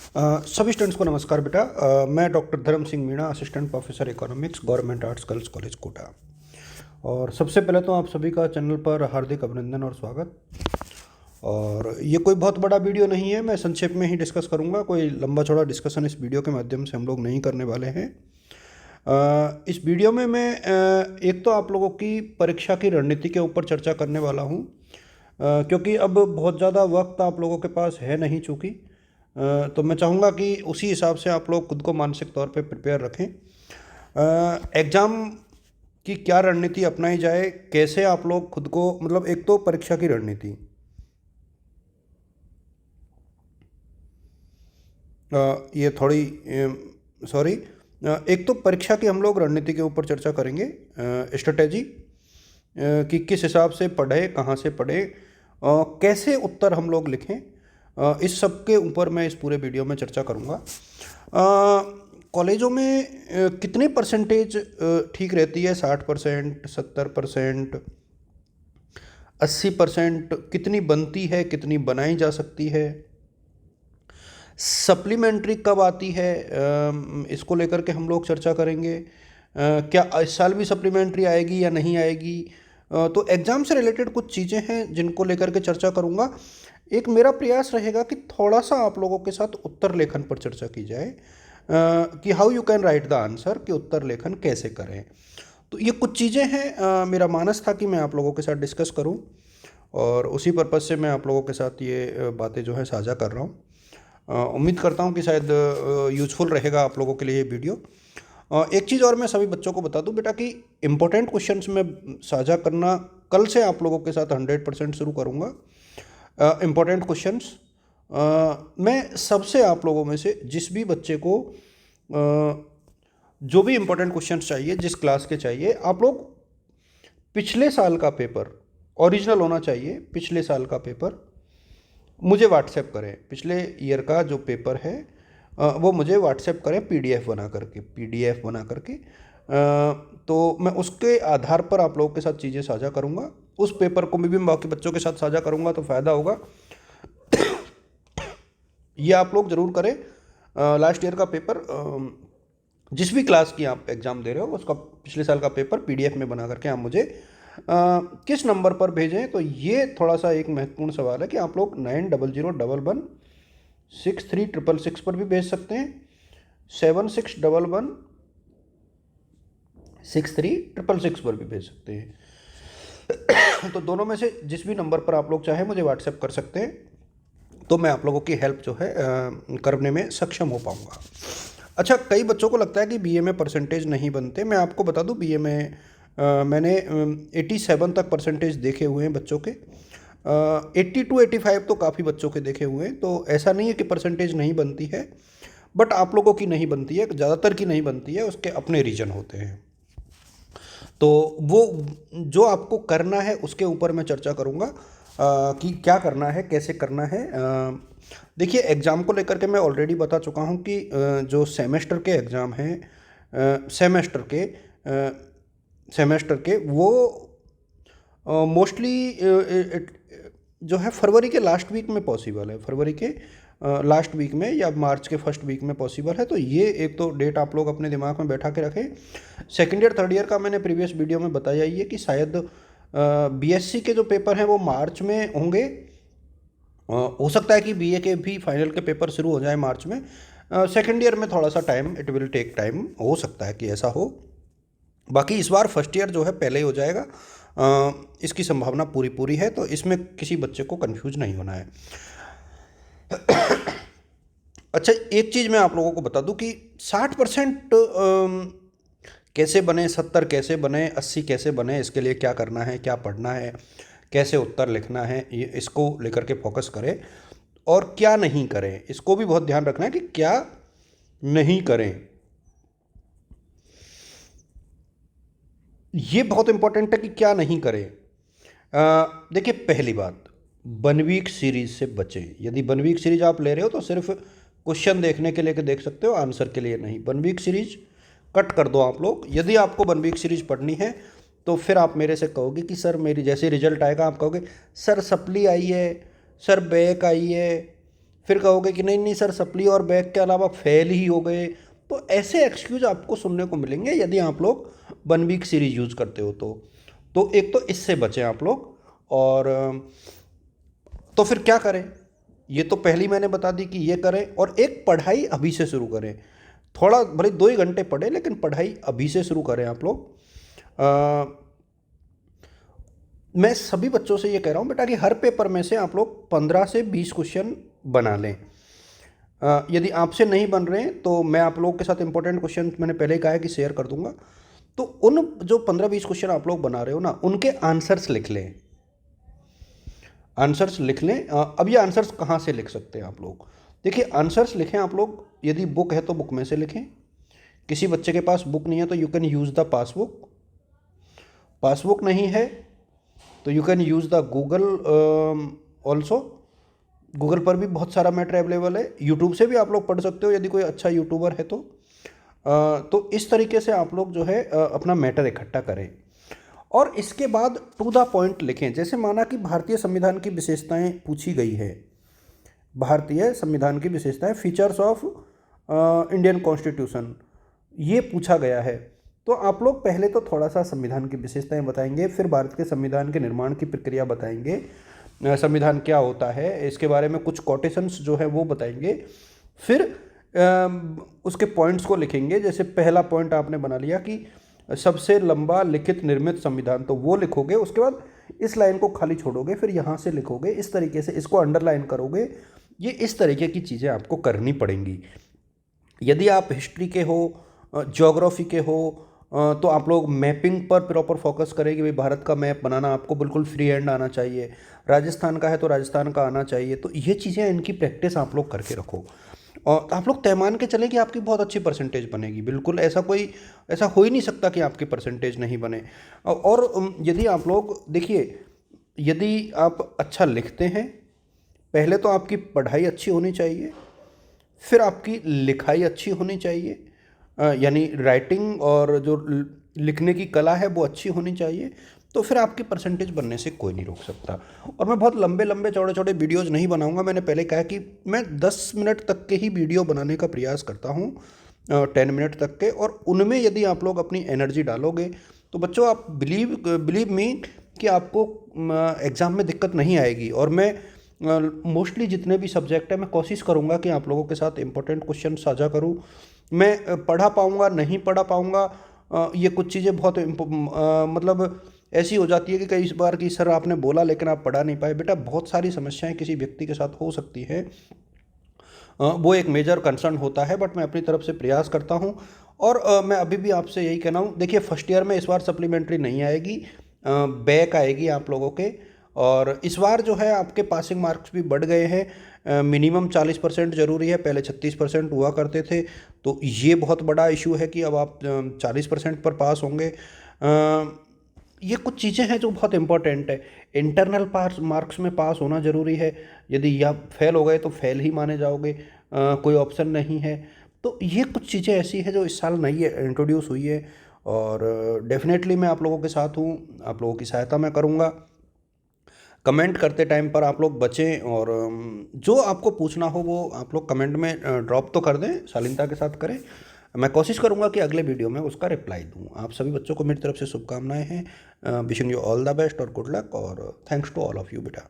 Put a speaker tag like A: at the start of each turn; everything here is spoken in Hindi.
A: सभी स्टूडेंट्स को नमस्कार बेटा। मैं doctor Dharm Singh Meena, assistant professor economics, government arts girls college Kota. और सबसे पहले तो आप सभी का चैनल पर हार्दिक अभिनंदन और स्वागत। और ये कोई बहुत बड़ा वीडियो नहीं है, मैं संक्षेप में ही डिस्कस करूँगा। कोई लंबा चौड़ा डिस्कशन इस वीडियो के माध्यम से हम लोग नहीं करने वाले हैं। इस वीडियो में मैं एक तो आप लोगों की परीक्षा की रणनीति के ऊपर चर्चा करने वाला हूँ, क्योंकि अब बहुत ज़्यादा वक्त आप लोगों के पास है नहीं, चूँकि तो मैं चाहूँगा कि उसी हिसाब से आप लोग खुद को मानसिक तौर पे प्रिपेयर रखें। एग्ज़ाम की क्या रणनीति अपनाई जाए, कैसे आप लोग खुद को, मतलब एक तो परीक्षा की रणनीति, ये थोड़ी सॉरी, एक तो परीक्षा की हम लोग रणनीति के ऊपर चर्चा करेंगे, स्ट्रेटेजी कि किस हिसाब से पढ़े, कहाँ से पढ़े, कैसे उत्तर हम लोग लिखें, इस सब के ऊपर मैं इस पूरे वीडियो में चर्चा करूँगा। कॉलेजों में कितनी परसेंटेज ठीक रहती है? 60%, 70%, 80%? कितनी बनती है, कितनी बनाई जा सकती है? सप्लीमेंट्री कब आती है, इसको लेकर के हम लोग चर्चा करेंगे। क्या इस साल भी सप्लीमेंट्री आएगी या नहीं आएगी? तो एग्ज़ाम से रिलेटेड कुछ चीज़ें हैं जिनको लेकर के चर्चा करूँगा। एक मेरा प्रयास रहेगा कि थोड़ा सा आप लोगों के साथ उत्तर लेखन पर चर्चा की जाए, कि how you can write the answer, कि उत्तर लेखन कैसे करें। तो ये कुछ चीज़ें हैं, मेरा मानस था कि मैं आप लोगों के साथ डिस्कस करूं, और उसी पर्पज़ से मैं आप लोगों के साथ ये बातें जो है साझा कर रहा हूं। उम्मीद करता हूं कि शायद यूज़फुल रहेगा आप लोगों के लिए ये वीडियो। एक चीज़ और मैं सभी बच्चों को बता दूं बेटा कि इम्पोर्टेंट क्वेश्चंस में साझा करना कल से आप लोगों के साथ 100% शुरू करूँगा। इम्पोर्टेंट क्वेश्चंस मैं सबसे आप लोगों में से जिस भी बच्चे को जो भी इम्पोर्टेंट क्वेश्चंस चाहिए, जिस क्लास के चाहिए, आप लोग पिछले साल का पेपर ओरिजिनल होना चाहिए। पिछले साल का पेपर मुझे व्हाट्सएप करें, पिछले ईयर का जो पेपर है वो मुझे व्हाट्सएप करें पीडीएफ बना करके। तो मैं उसके आधार पर आप लोगों के साथ चीज़ें साझा करूँगा। उस पेपर को भी बाकी बच्चों के साथ साझा करूँगा तो फ़ायदा होगा। ये आप लोग ज़रूर करें। लास्ट ईयर का पेपर, जिस भी क्लास की आप एग्ज़ाम दे रहे हो, उसका पिछले साल का पेपर पीडीएफ में बना करके आप मुझे किस नंबर पर भेजें, तो ये थोड़ा सा एक महत्वपूर्ण सवाल है कि आप लोग 9001163666 पर भी भेज सकते हैं, 76116366 पर भी भेज सकते हैं। तो दोनों में से जिस भी नंबर पर आप लोग चाहें मुझे व्हाट्सएप कर सकते हैं, तो मैं आप लोगों की हेल्प जो है करने में सक्षम हो पाऊँगा। अच्छा, कई बच्चों को लगता है कि बीए में परसेंटेज नहीं बनते। मैं आपको बता दूं, बीए में मैंने 87 तक परसेंटेज देखे हुए हैं बच्चों के। 82 85 तो काफ़ी बच्चों के देखे हुए हैं। तो ऐसा नहीं है कि परसेंटेज नहीं बनती है, बट आप लोगों की नहीं बनती है, ज़्यादातर की नहीं बनती है, उसके अपने रीज़न होते हैं। तो वो जो आपको करना है उसके ऊपर मैं चर्चा करूँगा, कि क्या करना है, कैसे करना है। देखिए, एग्ज़ाम को लेकर के मैं ऑलरेडी बता चुका हूँ कि जो सेमेस्टर के एग्ज़ाम हैं, सेमेस्टर के वो मोस्टली जो है फरवरी के लास्ट वीक में पॉसिबल है, फरवरी के लास्ट वीक में या मार्च के फर्स्ट वीक में पॉसिबल है। तो ये एक तो डेट आप लोग अपने दिमाग में बैठा के रखें। सेकेंड ईयर थर्ड ईयर का मैंने प्रीवियस वीडियो में बताया ही है कि शायद बीएससी के जो पेपर हैं वो मार्च में होंगे। हो सकता है कि बीए के भी फाइनल के पेपर शुरू हो जाए मार्च में। सेकेंड ईयर में थोड़ा सा time, it will take time, हो सकता है कि ऐसा हो। बाकी इस बार फर्स्ट ईयर जो है पहले ही हो जाएगा, इसकी संभावना पूरी है। तो इसमें किसी बच्चे को कंफ्यूज नहीं होना है। अच्छा, एक चीज़ मैं आप लोगों को बता दूं कि 60% कैसे बने, 70 कैसे बने, 80 कैसे बने, इसके लिए क्या करना है, क्या पढ़ना है, कैसे उत्तर लिखना है, ये इसको लेकर के फोकस करें। और क्या नहीं करें, इसको भी बहुत ध्यान रखना है कि क्या नहीं करें। ये बहुत इंपॉर्टेंट है कि क्या नहीं करें। देखिए, पहली बात, वन वीक सीरीज से बचें। यदि वन वीक सीरीज आप ले रहे हो तो सिर्फ क्वेश्चन देखने के लिए देख सकते हो, आंसर के लिए नहीं। वन वीक सीरीज कट कर दो आप लोग। यदि आपको वन वीक सीरीज पढ़नी है तो फिर आप मेरे से कहोगे कि सर मेरी जैसे रिजल्ट आएगा आप कहोगे सर सप्ली आई है, सर बैक आई है, फिर कहोगे कि नहीं नहीं सर सप्ली और बैक के अलावा फेल ही हो गए। तो ऐसे एक्सक्यूज आपको सुनने को मिलेंगे यदि आप लोग 1 वीक सीरीज यूज़ करते हो तो एक तो इससे बचें आप लोग। और तो फिर क्या करें, ये तो पहली मैंने बता दी कि ये करें। और एक पढ़ाई अभी से शुरू करें, थोड़ा भले 2 ही घंटे पढ़े लेकिन पढ़ाई अभी से शुरू करें आप लोग। मैं सभी बच्चों से ये कह रहा हूँ बेटा कि हर पेपर में से आप लोग 15 से 20 क्वेश्चन बना लें। यदि आपसे नहीं बन रहे हैं तो मैं आप लोगों के साथ इंपॉर्टेंट क्वेश्चन मैंने पहले ही कहा है कि शेयर कर दूंगा। तो उन जो 15-20 क्वेश्चन आप लोग बना रहे हो ना, उनके आंसर्स लिख लें, आंसर्स लिख लें। अब ये आंसर्स कहाँ से लिख सकते हैं आप लोग? देखिए आंसर्स लिखें आप लोग, यदि बुक है तो बुक में से लिखें। किसी बच्चे के पास बुक नहीं है तो you can use the passbook. Passbook नहीं है तो you can use the Google also. Google पर भी बहुत सारा मैटर अवेलेबल है। यूट्यूब से भी आप लोग पढ़ सकते हो यदि कोई अच्छा यूट्यूबर है तो इस तरीके से आप लोग जो है अपना मैटर इकट्ठा करें और इसके बाद टू द पॉइंट लिखें। जैसे माना कि भारतीय संविधान की विशेषताएं पूछी गई है, भारतीय संविधान की विशेषताएं, फीचर्स ऑफ इंडियन कॉन्स्टिट्यूशन, ये पूछा गया है। तो आप लोग पहले तो थोड़ा सा संविधान की विशेषताएं बताएंगे, फिर भारत के संविधान के निर्माण की प्रक्रिया बताएंगे, संविधान क्या होता है इसके बारे में कुछ कोटेशंस जो है वो बताएंगे। फिर उसके पॉइंट्स को लिखेंगे। जैसे पहला पॉइंट आपने बना लिया कि सबसे लंबा लिखित निर्मित संविधान, तो वो लिखोगे। उसके बाद इस लाइन को खाली छोड़ोगे, फिर यहाँ से लिखोगे, इस तरीके से इसको अंडरलाइन करोगे। ये इस तरीके की चीज़ें आपको करनी पड़ेंगी। यदि आप हिस्ट्री के हो, ज्योग्राफी के हो, तो आप लोग मैपिंग पर प्रॉपर फोकस करें कि भाई भारत का मैप बनाना आपको बिल्कुल फ्री हैंड आना चाहिए। राजस्थान का है तो राजस्थान का आना चाहिए। तो ये चीज़ें, इनकी प्रैक्टिस आप लोग करके रखो और आप लोग तय मान के चलें कि आपकी बहुत अच्छी परसेंटेज बनेगी। बिल्कुल ऐसा हो ही नहीं सकता कि आपकी परसेंटेज नहीं बने। और यदि आप लोग देखिए, यदि आप अच्छा लिखते हैं, पहले तो आपकी पढ़ाई अच्छी होनी चाहिए, फिर आपकी लिखाई अच्छी होनी चाहिए, यानी राइटिंग और जो लिखने की कला है वो अच्छी होनी चाहिए। तो फिर आपकी परसेंटेज बनने से कोई नहीं रोक सकता। और मैं बहुत लंबे लंबे चौड़े चौड़े वीडियोज़ नहीं बनाऊंगा। मैंने पहले कहा कि मैं 10 मिनट तक के ही वीडियो बनाने का प्रयास करता हूँ, 10 मिनट तक के। और उनमें यदि आप लोग अपनी एनर्जी डालोगे तो बच्चों आप बिलीव मी कि आपको एग्ज़ाम में दिक्कत नहीं आएगी। और मैं मोस्टली जितने भी सब्जेक्ट है मैं कोशिश करूँगा कि आप लोगों के साथ इंपॉर्टेंट क्वेश्चन साझा करूँ। मैं पढ़ा पाऊँगा नहीं पढ़ा पाऊँगा, ये कुछ चीज़ें बहुत मतलब ऐसी हो जाती है कि कई बार कि सर आपने बोला लेकिन आप पढ़ा नहीं पाए। बेटा बहुत सारी समस्याएं किसी व्यक्ति के साथ हो सकती है, वो एक मेजर कंसर्न होता है, बट मैं अपनी तरफ से प्रयास करता हूँ। और मैं अभी भी आपसे यही कहना हूँ, देखिए फर्स्ट ईयर में इस बार सप्लीमेंट्री नहीं आएगी, बैक आएगी आप लोगों के। और इस बार जो है आपके पासिंग मार्क्स भी बढ़ गए हैं, मिनिमम 40% ज़रूरी है, पहले 36% हुआ करते थे। तो ये बहुत बड़ा इशू है कि अब आप 40% पर पास होंगे। ये कुछ चीज़ें हैं जो बहुत इंपॉर्टेंट है। इंटरनल पास मार्क्स में पास होना ज़रूरी है। यदि आप फेल हो गए तो फेल ही माने जाओगे, कोई ऑप्शन नहीं है। तो ये कुछ चीज़ें ऐसी हैं जो इस साल नई इंट्रोड्यूस हुई है। और डेफिनेटली मैं आप लोगों के साथ हूँ, आप लोगों की सहायता मैं करूँगा। कमेंट करते टाइम पर आप लोग बचें और जो आपको पूछना हो वो आप लोग कमेंट में ड्रॉप तो कर दें, शालीनता के साथ करें। मैं कोशिश करूंगा कि अगले वीडियो में उसका रिप्लाई दूं। आप सभी बच्चों को मेरी तरफ से शुभकामनाएं हैं। Wishing you all the best और गुड लक और thanks to all of you बेटा।